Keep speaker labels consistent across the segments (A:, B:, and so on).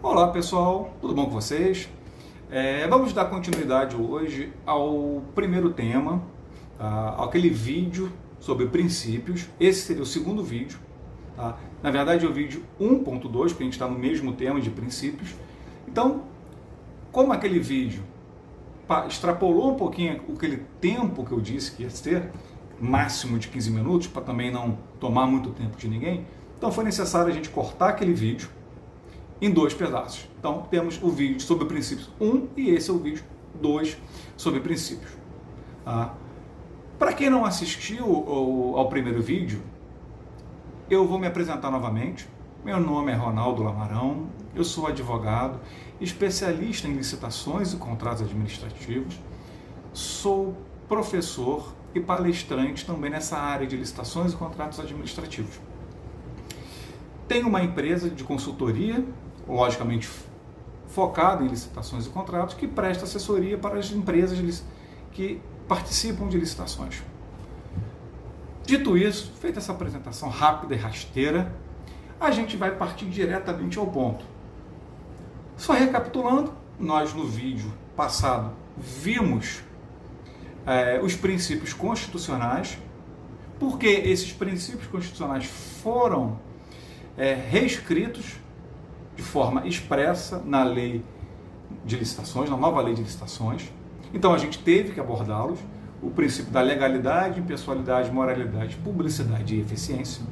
A: Olá pessoal, tudo bom com vocês? Vamos dar continuidade hoje ao primeiro tema, aquele vídeo sobre princípios. Esse seria o segundo vídeo. Tá? Na verdade é o vídeo 1.2, porque a gente está no mesmo tema de princípios. Então, como aquele vídeo extrapolou um pouquinho aquele tempo que eu disse que ia ter, máximo de 15 minutos, para também não tomar muito tempo de ninguém, então foi necessário a gente cortar aquele vídeo em dois pedaços. Então temos o vídeo sobre princípios 1 e esse é o vídeo 2 sobre princípios. Para quem não assistiu ao primeiro vídeo, eu vou me apresentar novamente. Meu nome é Ronaldo Lamarão, eu sou advogado, especialista em licitações e contratos administrativos, sou professor e palestrante também nessa área de licitações e contratos administrativos. Tenho uma empresa de consultoria, logicamente focada em licitações e contratos, que presta assessoria para as empresas que participam de licitações. Dito isso, feita essa apresentação rápida e rasteira, a gente vai partir diretamente ao ponto. Só recapitulando, nós no vídeo passado vimos os princípios constitucionais, porque esses princípios constitucionais foram reescritos de forma expressa na lei de licitações, na nova lei de licitações. Então a gente teve que abordá-los, o princípio da legalidade, impessoalidade, moralidade, publicidade e eficiência.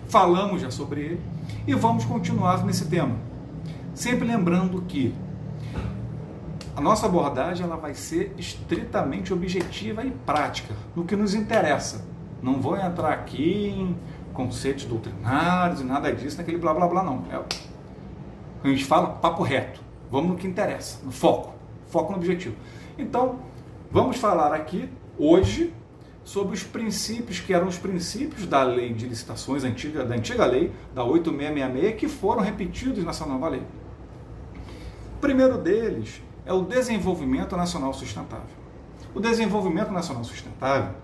A: Falamos já sobre ele e vamos continuar nesse tema. Sempre lembrando que a nossa abordagem ela vai ser estritamente objetiva e prática, no que nos interessa. Não vou entrar aqui em conceitos doutrinários e nada disso, naquele blá blá blá, não. A gente fala papo reto, vamos no que interessa, no foco no objetivo. Então, vamos falar aqui, hoje, sobre os princípios, que eram os princípios da lei de licitações, da antiga lei, da 8666, que foram repetidos nessa nova lei. O primeiro deles é o desenvolvimento nacional sustentável. O desenvolvimento nacional sustentável,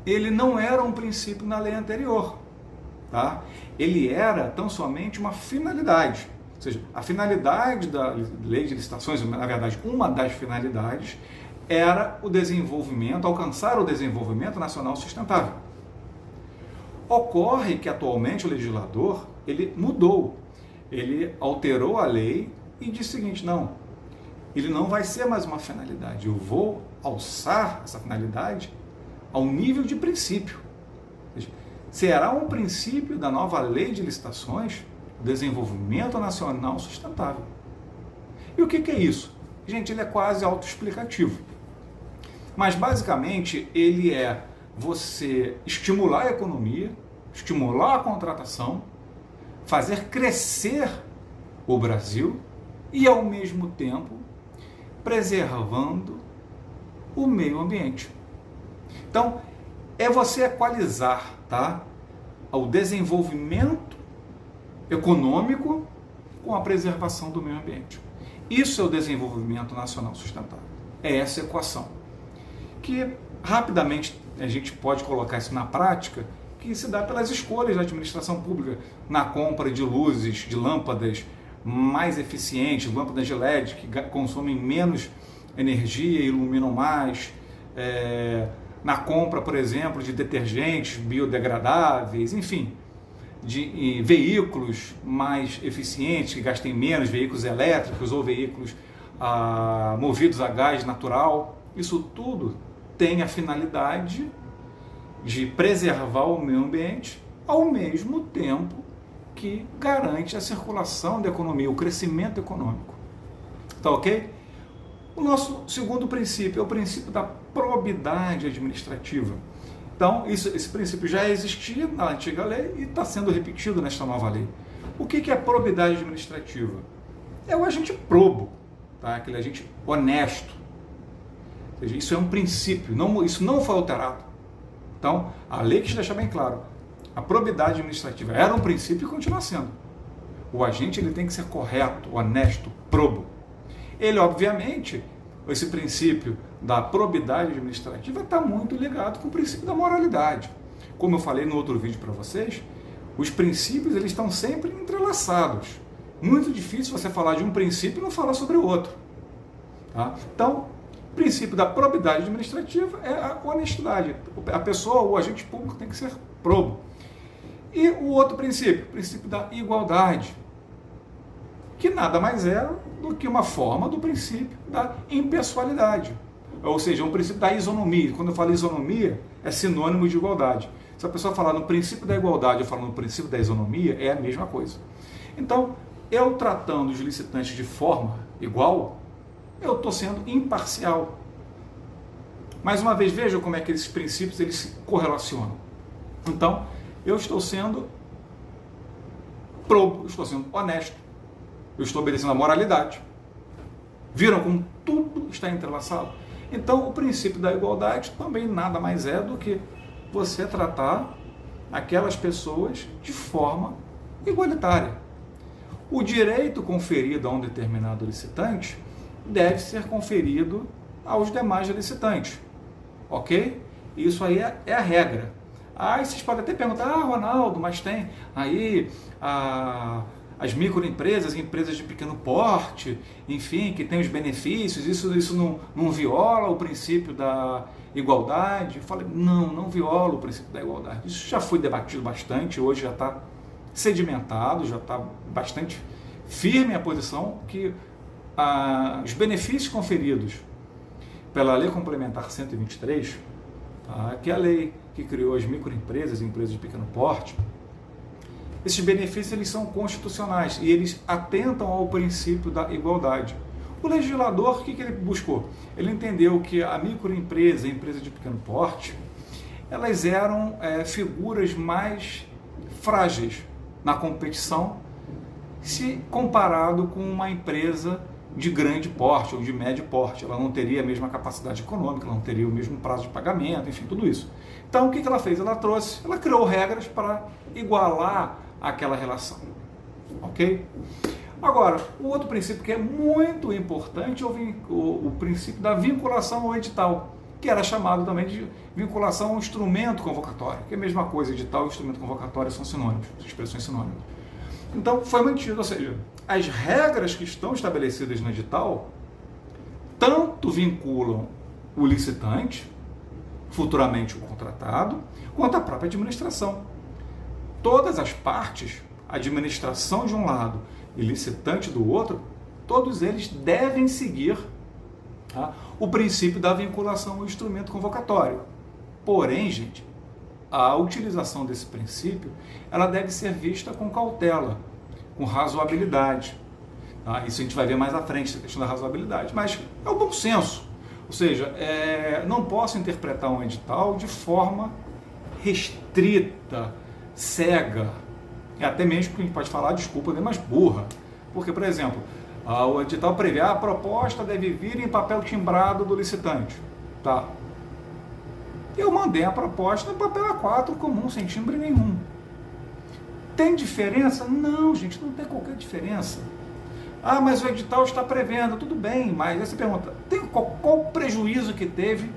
A: ele não era um princípio na lei anterior, tá? Ele era tão somente uma finalidade. Ou seja, a finalidade da lei de licitações, na verdade, uma das finalidades, era o desenvolvimento, alcançar o desenvolvimento nacional sustentável. Ocorre que atualmente o legislador, ele mudou, ele alterou a lei e disse o seguinte, não, ele não vai ser mais uma finalidade, eu vou alçar essa finalidade ao nível de princípio. Ou seja, será um princípio da nova lei de licitações o desenvolvimento nacional sustentável. E o que é isso? Gente, ele é quase autoexplicativo. Mas basicamente ele é você estimular a economia, estimular a contratação, fazer crescer o Brasil e ao mesmo tempo preservando o meio ambiente. Então, é você equalizar, tá, o desenvolvimento econômico com a preservação do meio ambiente. Isso é o desenvolvimento nacional sustentável. É essa equação. Que rapidamente a gente pode colocar isso na prática, que se dá pelas escolhas da administração pública na compra de luzes, de lâmpadas mais eficientes, lâmpadas de LED que consomem menos energia e iluminam mais, na compra, por exemplo, de detergentes biodegradáveis, enfim, de veículos mais eficientes, que gastem menos, veículos elétricos ou veículos movidos a gás natural. Isso tudo tem a finalidade de preservar o meio ambiente, ao mesmo tempo que garante a circulação da economia, o crescimento econômico. Tá ok? O nosso segundo princípio é o princípio da probidade administrativa. Então, esse princípio já existia na antiga lei e está sendo repetido nesta nova lei. O que é probidade administrativa? É o agente probo, tá? Aquele agente honesto. Ou seja, isso é um princípio, isso não foi alterado. Então, a lei quis deixar bem claro, a probidade administrativa era um princípio e continua sendo. O agente ele tem que ser correto, honesto, probo. Ele, obviamente, esse princípio da probidade administrativa está muito ligado com o princípio da moralidade. Como eu falei no outro vídeo para vocês, os princípios eles estão sempre entrelaçados. muito difícil você falar de um princípio e não falar sobre o outro. Tá? Então, o princípio da probidade administrativa é a honestidade. A pessoa, o agente público, tem que ser probo. E o outro princípio, o princípio da igualdade, que nada mais é do que uma forma do princípio da impessoalidade. Ou seja, um princípio da isonomia. Quando eu falo isonomia, é sinônimo de igualdade. Se a pessoa falar no princípio da igualdade ou falar no princípio da isonomia, é a mesma coisa. Então, eu tratando os licitantes de forma igual, eu estou sendo imparcial. Mais uma vez, vejam como é que esses princípios eles se correlacionam. Então, eu estou sendo probo, eu estou sendo honesto, eu estou obedecendo a moralidade. Viram como tudo está entrelaçado? Então, o princípio da igualdade também nada mais é do que você tratar aquelas pessoas de forma igualitária. O direito conferido a um determinado licitante deve ser conferido aos demais licitantes, ok? Isso aí é a regra. Aí vocês podem até perguntar, Ronaldo, mas tem aí as microempresas, empresas de pequeno porte, enfim, que tem os benefícios, isso não viola o princípio da igualdade? Eu falei, não viola o princípio da igualdade. Isso já foi debatido bastante, hoje já está sedimentado, já está bastante firme a posição que os benefícios conferidos pela Lei Complementar 123, tá, que é a lei que criou as microempresas e empresas de pequeno porte, esses benefícios eles são constitucionais e eles atentam ao princípio da igualdade. O legislador, o que ele buscou? Ele entendeu que a microempresa e a empresa de pequeno porte, elas eram figuras mais frágeis na competição se comparado com uma empresa de grande porte ou de médio porte. Ela não teria a mesma capacidade econômica, ela não teria o mesmo prazo de pagamento, enfim, tudo isso. Então, o que ela fez? Ela criou regras para igualar aquela relação, ok? Agora, o outro princípio que é muito importante é o princípio da vinculação ao edital, que era chamado também de vinculação ao instrumento convocatório, que é a mesma coisa, edital e instrumento convocatório são sinônimos, expressões sinônimas. Então, foi mantido, ou seja, as regras que estão estabelecidas no edital tanto vinculam o licitante, futuramente o contratado, quanto a própria administração. Todas as partes, administração de um lado e licitante do outro, todos eles devem seguir, tá, o princípio da vinculação ao instrumento convocatório. Porém, gente, a utilização desse princípio, ela deve ser vista com cautela, com razoabilidade. Tá? Isso a gente vai ver mais à frente, a questão da razoabilidade. Mas é o bom senso. Ou seja, não posso interpretar um edital de forma restrita, cega, até mesmo que a gente pode falar, desculpa, mas burra. Porque, por exemplo, o edital prevê a proposta deve vir em papel timbrado do licitante. Tá. Eu mandei a proposta em papel A4 comum, sem timbre nenhum. Tem diferença? Não, gente, não tem qualquer diferença. Ah, mas o edital está prevendo, tudo bem, mas aí você pergunta, qual o prejuízo que teve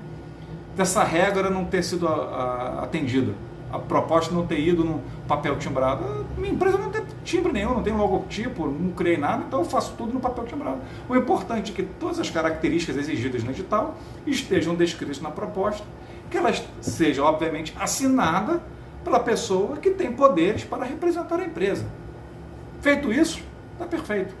A: dessa regra não ter sido atendida? A proposta não ter ido no papel timbrado. Minha empresa não tem timbre nenhum, não tem logotipo, não criei nada, então eu faço tudo no papel timbrado. O importante é que todas as características exigidas no edital estejam descritas na proposta, que elas sejam, obviamente, assinadas pela pessoa que tem poderes para representar a empresa. Feito isso, está perfeito.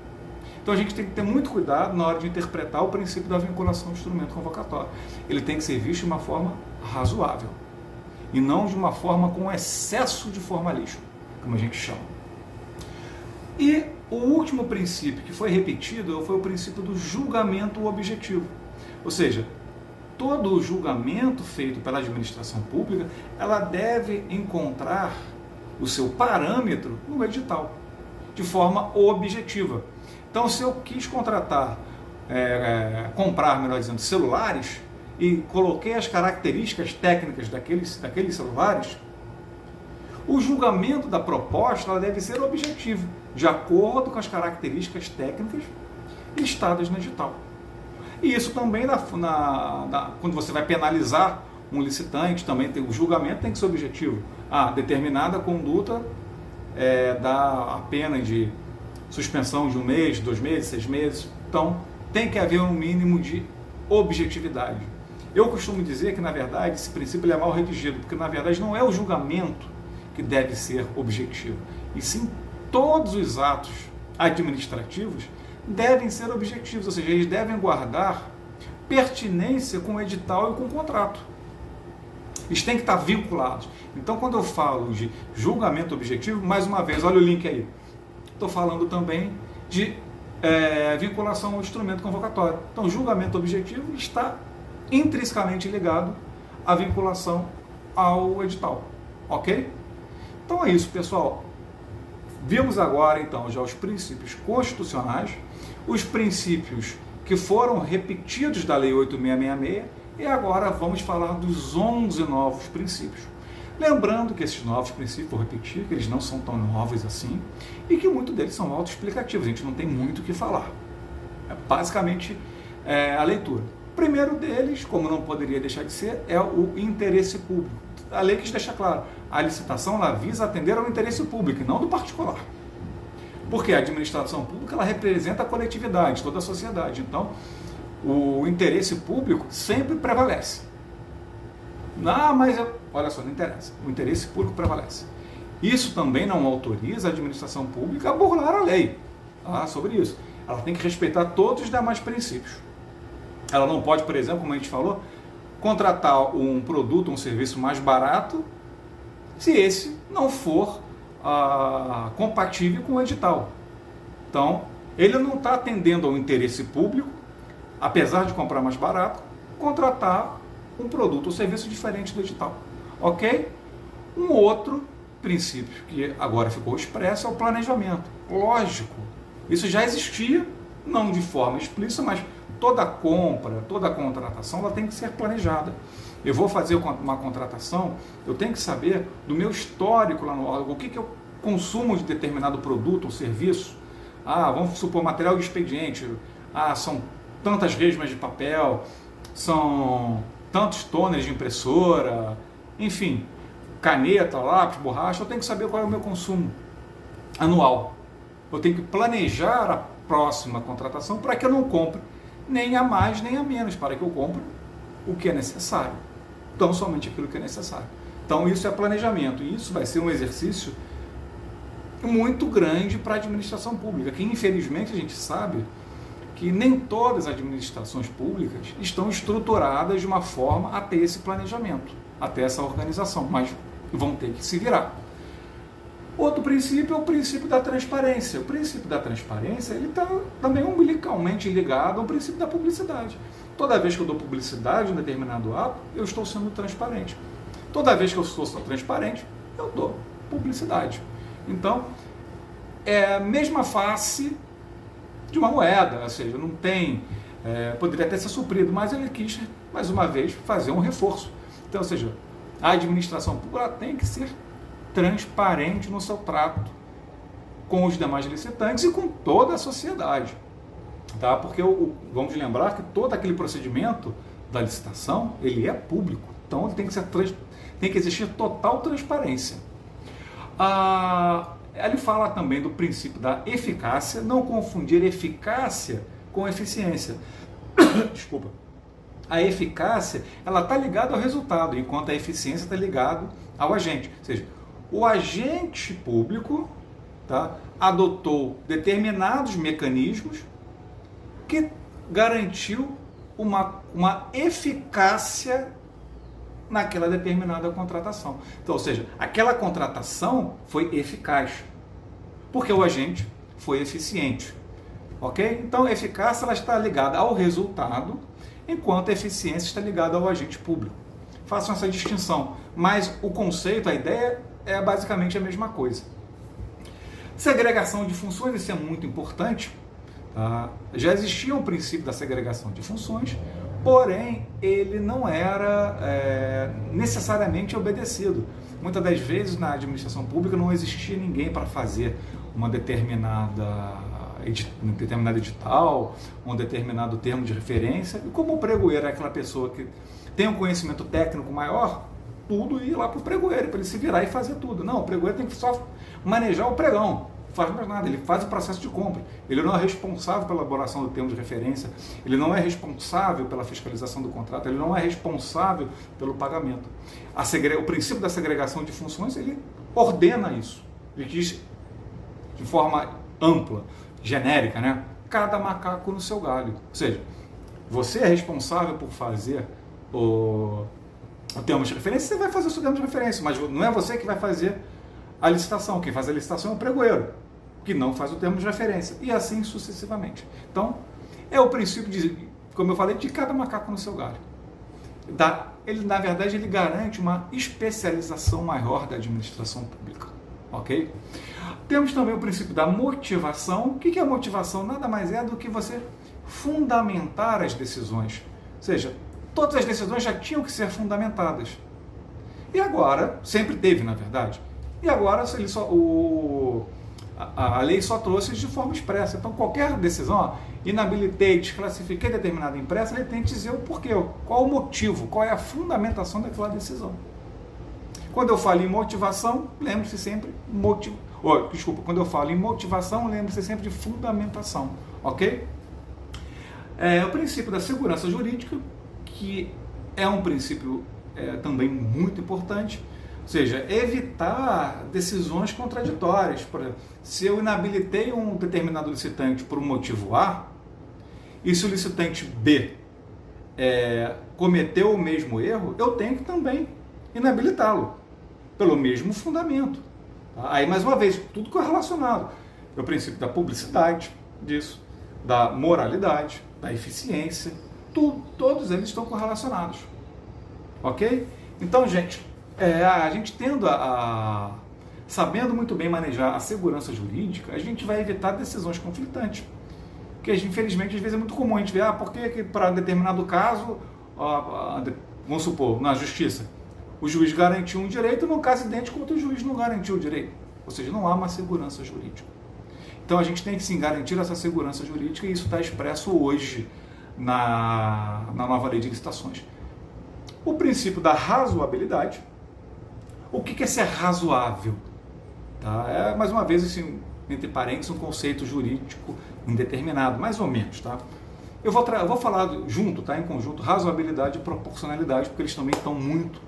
A: Então a gente tem que ter muito cuidado na hora de interpretar o princípio da vinculação do instrumento convocatório. Ele tem que ser visto de uma forma razoável e não de uma forma com excesso de formalismo, como a gente chama. E o último princípio que foi repetido foi o princípio do julgamento objetivo. Ou seja, todo o julgamento feito pela administração pública, ela deve encontrar o seu parâmetro no edital, de forma objetiva. Então, se eu quis comprar, melhor dizendo, celulares, e coloquei as características técnicas daqueles celulares, o julgamento da proposta ela deve ser objetivo, de acordo com as características técnicas listadas no edital. E isso também, quando você vai penalizar um licitante, também o julgamento tem que ser objetivo. Determinada conduta dá a pena de suspensão de 1 mês, 2 meses, 6 meses. Então, tem que haver um mínimo de objetividade. Eu costumo dizer que, na verdade, esse princípio ele é mal redigido, porque, na verdade, não é o julgamento que deve ser objetivo, e sim todos os atos administrativos devem ser objetivos, ou seja, eles devem guardar pertinência com o edital e com o contrato. Eles têm que estar vinculados. Então, quando eu falo de julgamento objetivo, mais uma vez, olha o link aí. Estou falando também de vinculação ao instrumento convocatório. Então, julgamento objetivo está intrinsecamente ligado à vinculação ao edital. Ok? Então é isso, pessoal. Vimos agora, então, já os princípios constitucionais, os princípios que foram repetidos da Lei 8.666, e agora vamos falar dos 11 novos princípios. Lembrando que esses novos princípios, vou repetir, que eles não são tão novos assim, e que muitos deles são autoexplicativos, a gente não tem muito o que falar. É basicamente a leitura. O primeiro deles, como não poderia deixar de ser, é o interesse público. A lei que deixa claro, a licitação ela visa atender ao interesse público e não do particular. Porque a administração pública ela representa a coletividade, toda a sociedade. Então, o interesse público sempre prevalece. Olha só, não interessa. O interesse público prevalece. Isso também não autoriza a administração pública a burlar a lei. Sobre isso. Ela tem que respeitar todos os demais princípios. Ela não pode, por exemplo, como a gente falou, contratar um produto, um serviço mais barato, se esse não for compatível com o edital. Então, ele não está atendendo ao interesse público, apesar de comprar mais barato, contratar um produto ou serviço diferente do edital. Ok? Um outro princípio que agora ficou expresso é o planejamento. Lógico, isso já existia, não de forma explícita, mas toda compra, toda contratação, ela tem que ser planejada. Eu vou fazer uma contratação, eu tenho que saber do meu histórico lá no órgão, o que eu consumo de determinado produto ou serviço. Vamos supor, material de expediente. São tantas resmas de papel, são tantos toners de impressora, enfim, caneta, lápis, borracha. Eu tenho que saber qual é o meu consumo anual. Eu tenho que planejar a próxima contratação para que eu não compre nem a mais nem a menos, para que eu compre o que é necessário. Então, somente aquilo que é necessário. Então, isso é planejamento. E isso vai ser um exercício muito grande para a administração pública, que infelizmente a gente sabe que nem todas as administrações públicas estão estruturadas de uma forma a ter esse planejamento, a ter essa organização, mas vão ter que se virar. Outro princípio é o princípio da transparência. O princípio da transparência ele está também umbilicalmente ligado ao princípio da publicidade. Toda vez que eu dou publicidade em um determinado ato, eu estou sendo transparente. Toda vez que eu sou transparente, eu dou publicidade. Então, é a mesma face de uma moeda, ou seja, não tem, poderia até ser suprido, mas ele quis, mais uma vez, fazer um reforço. Então, ou seja, a administração pública tem que ser transparente no seu trato com os demais licitantes e com toda a sociedade. Tá? Porque vamos lembrar que todo aquele procedimento da licitação, ele é público. Então, ele tem que existir total transparência. Ele fala também do princípio da eficácia, não confundir eficácia com eficiência. Desculpa. A eficácia, ela está ligada ao resultado, enquanto a eficiência está ligada ao agente. Ou seja, o agente público adotou determinados mecanismos que garantiu uma eficácia naquela determinada contratação. Então, ou seja, aquela contratação foi eficaz, porque o agente foi eficiente. Ok? Então, a eficácia ela está ligada ao resultado, enquanto a eficiência está ligada ao agente público. Façam essa distinção, mas o conceito, a ideia é basicamente a mesma coisa. Segregação de funções, isso é muito importante. Já existia um princípio da segregação de funções, porém ele não era necessariamente obedecido. Muitas das vezes na administração pública não existia ninguém para fazer um determinado edital, um determinado termo de referência, e como o pregoeiro é aquela pessoa que tem um conhecimento técnico maior, tudo ia lá para o pregoeiro, para ele se virar e fazer tudo. Não, o pregoeiro tem que só manejar o pregão. faz mais nada, ele faz o processo de compra. Ele não é responsável pela elaboração do termo de referência, ele não é responsável pela fiscalização do contrato, ele não é responsável pelo pagamento. O princípio da segregação de funções, ele ordena isso. Ele diz de forma ampla, genérica, né? Cada macaco no seu galho. Ou seja, você é responsável por fazer o termo de referência, você vai fazer o seu termo de referência, mas não é você que vai fazer a licitação. Quem faz a licitação é o pregoeiro, que não faz o termo de referência, e assim sucessivamente. Então, é o princípio, como eu falei, de cada macaco no seu galho. Ele, na verdade, ele garante uma especialização maior da administração pública, ok? Temos também o princípio da motivação. O que é a motivação? Nada mais é do que você fundamentar as decisões. Ou seja, todas as decisões já tinham que ser fundamentadas. E agora, sempre teve, na verdade, e agora a lei só trouxe de forma expressa. Então, qualquer decisão, inabilitei, desclassifiquei determinada empresa, ele tem que dizer o porquê, qual o motivo, qual é a fundamentação daquela decisão. Quando eu falo em motivação, lembre-se sempre quando eu falo em motivação, lembre-se sempre de fundamentação, ok? O princípio da segurança jurídica, que é um princípio também muito importante, ou seja, evitar decisões contraditórias. Por exemplo, se eu inabilitei um determinado licitante por um motivo A, e se o licitante B cometeu o mesmo erro, eu tenho que também inabilitá-lo, pelo mesmo fundamento. Tá? Aí, mais uma vez, tudo correlacionado. É o princípio da publicidade disso, da moralidade, da eficiência, todos eles estão correlacionados. Ok? Então, gente, a gente sabendo muito bem manejar a segurança jurídica, a gente vai evitar decisões conflitantes. Porque, infelizmente, às vezes é muito comum a gente ver, por que para determinado caso, vamos supor, na justiça, o juiz garantiu um direito, no caso idêntico, outro juiz não garantiu o direito. Ou seja, não há uma segurança jurídica. Então, a gente tem que sim garantir essa segurança jurídica, e isso está expresso hoje na nova lei de licitações. O princípio da razoabilidade. O que é ser razoável? Tá? Mais uma vez, assim, entre parênteses, um conceito jurídico indeterminado, mais ou menos. Tá? Eu vou falar junto, tá? Em conjunto, razoabilidade e proporcionalidade, porque eles também estão muito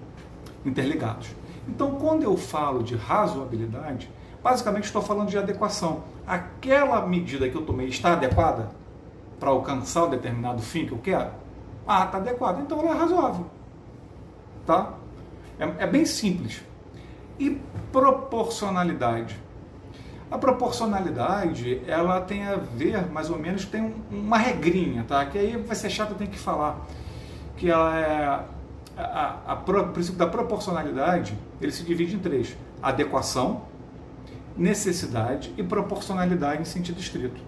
A: interligados. Então, quando eu falo de razoabilidade, basicamente estou falando de adequação. Aquela medida que eu tomei está adequada para alcançar o determinado fim que eu quero? Está adequada, então ela é razoável. Tá? É bem simples. E proporcionalidade? A proporcionalidade, ela tem a ver, mais ou menos, tem uma regrinha, tá? Que aí vai ser chato, eu tenho que falar. Que ela é... O princípio da proporcionalidade, ele se divide em três: adequação, necessidade e proporcionalidade em sentido estrito.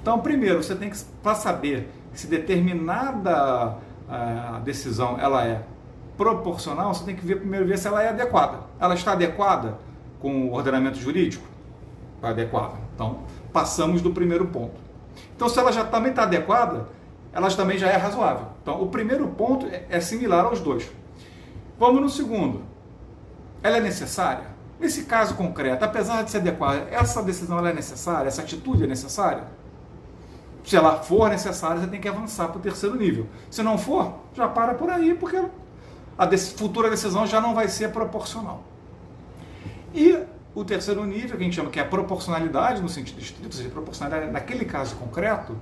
A: Então, primeiro, você tem que, para saber se determinada decisão ela é proporcional, você tem que ver se ela é adequada. Ela está adequada com o ordenamento jurídico? Está adequada. Então, passamos do primeiro ponto. Então, se ela já também está adequada, ela também já é razoável. Então, o primeiro ponto é similar aos dois. Vamos no segundo. Ela é necessária? Nesse caso concreto, apesar de ser adequada, essa decisão ela é necessária? Essa atitude é necessária? Se ela for necessária, você tem que avançar para o terceiro nível. Se não for, já para por aí, porque a futura decisão já não vai ser proporcional. E o terceiro nível, que a gente chama que é a proporcionalidade, no sentido estrito, ou seja, proporcionalidade naquele caso concreto,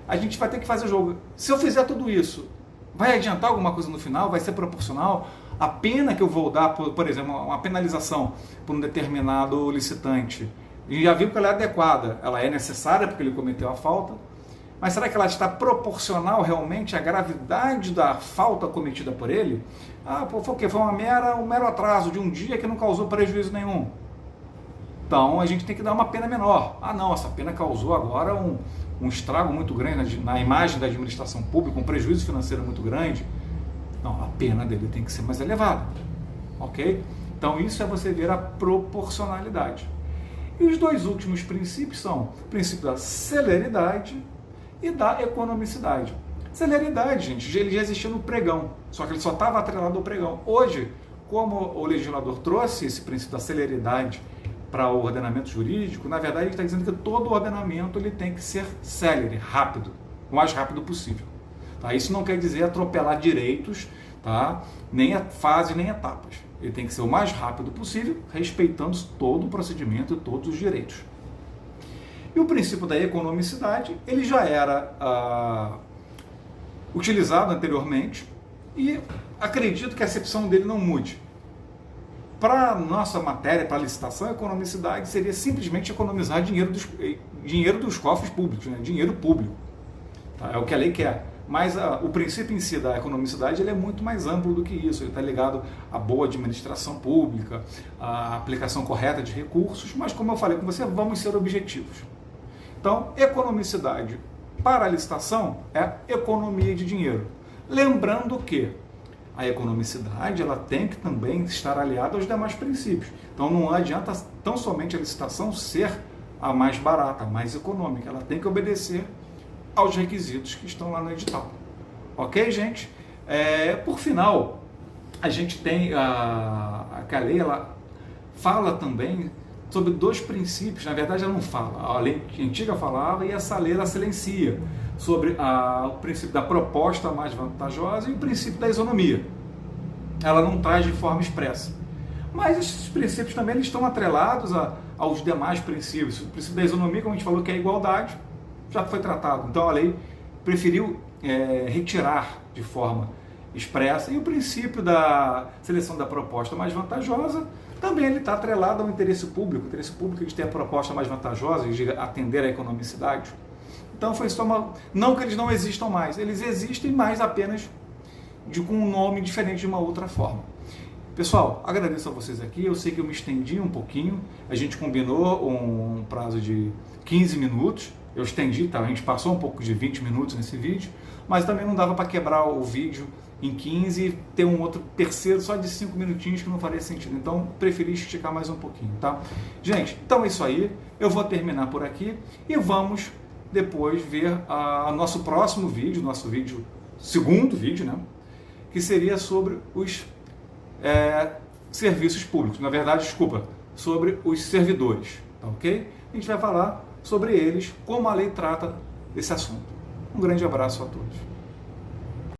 A: a gente vai ter que fazer o jogo. Se eu fizer tudo isso, vai adiantar alguma coisa no final? Vai ser proporcional? A pena que eu vou dar, por exemplo, uma penalização por um determinado licitante, e já viu que ela é adequada, ela é necessária porque ele cometeu a falta, mas será que ela está proporcional realmente à gravidade da falta cometida por ele? Foi o quê? Foi um mero atraso de um dia que não causou prejuízo nenhum. Então a gente tem que dar uma pena menor. Não, essa pena causou agora um estrago muito grande na imagem da administração pública, um prejuízo financeiro muito grande. Não, a pena dele tem que ser mais elevada. Ok? Então isso é você ver a proporcionalidade. E os dois últimos princípios são o princípio da celeridade e da economicidade. Celeridade, gente, ele já existia no pregão, só que ele só estava atrelado ao pregão. Hoje, como o legislador trouxe esse princípio da celeridade para o ordenamento jurídico, na verdade ele está dizendo que todo ordenamento ele tem que ser célere, rápido, o mais rápido possível. Tá? Isso não quer dizer atropelar direitos, tá? Nem a fase, nem etapas. Ele tem que ser o mais rápido possível, respeitando todo o procedimento e todos os direitos. E o princípio da economicidade, ele já era utilizado anteriormente e acredito que a acepção dele não mude. Para a nossa matéria, para a licitação, a economicidade seria simplesmente economizar dinheiro dos cofres públicos, né? Dinheiro público. Tá? É o que a lei quer. Mas o princípio em si da economicidade ele é muito mais amplo do que isso. Ele está ligado à boa administração pública, à aplicação correta de recursos, mas como eu falei com você, vamos ser objetivos. Então, economicidade para a licitação é economia de dinheiro. Lembrando que a economicidade ela tem que também estar aliada aos demais princípios. Então não adianta tão somente a licitação ser a mais barata, a mais econômica. Ela tem que obedecer aos requisitos que estão lá no edital. Ok, gente? Por final, a gente tem a lei, ela fala também sobre dois princípios. Na verdade, ela não fala. A lei antiga falava e essa lei ela silencia sobre o princípio da proposta mais vantajosa e o princípio da isonomia. Ela não traz de forma expressa. Mas esses princípios também eles estão atrelados aos demais princípios. O princípio da isonomia, como a gente falou, que é a igualdade, já foi tratado. Então a lei preferiu retirar de forma expressa. E o princípio da seleção da proposta mais vantajosa, também ele está atrelado ao interesse público. O interesse público de ter a proposta mais vantajosa e de atender à economicidade. Então foi só não que eles não existam mais, eles existem, mas apenas com um nome diferente de uma outra forma. Pessoal, agradeço a vocês aqui, eu sei que eu me estendi um pouquinho, a gente combinou um prazo de 15 minutos, eu estendi, tá? A gente passou um pouco de 20 minutos nesse vídeo, mas também não dava para quebrar o vídeo em 15 e ter um outro terceiro só de 5 minutinhos que não faria sentido, então preferi esticar mais um pouquinho, tá? Gente, então é isso aí, eu vou terminar por aqui e vamos depois ver nosso próximo vídeo, segundo vídeo, né? Que seria sobre os serviços públicos, na verdade, desculpa, sobre os servidores, tá ok? A gente vai falar sobre eles, como a lei trata desse assunto. Um grande abraço a todos.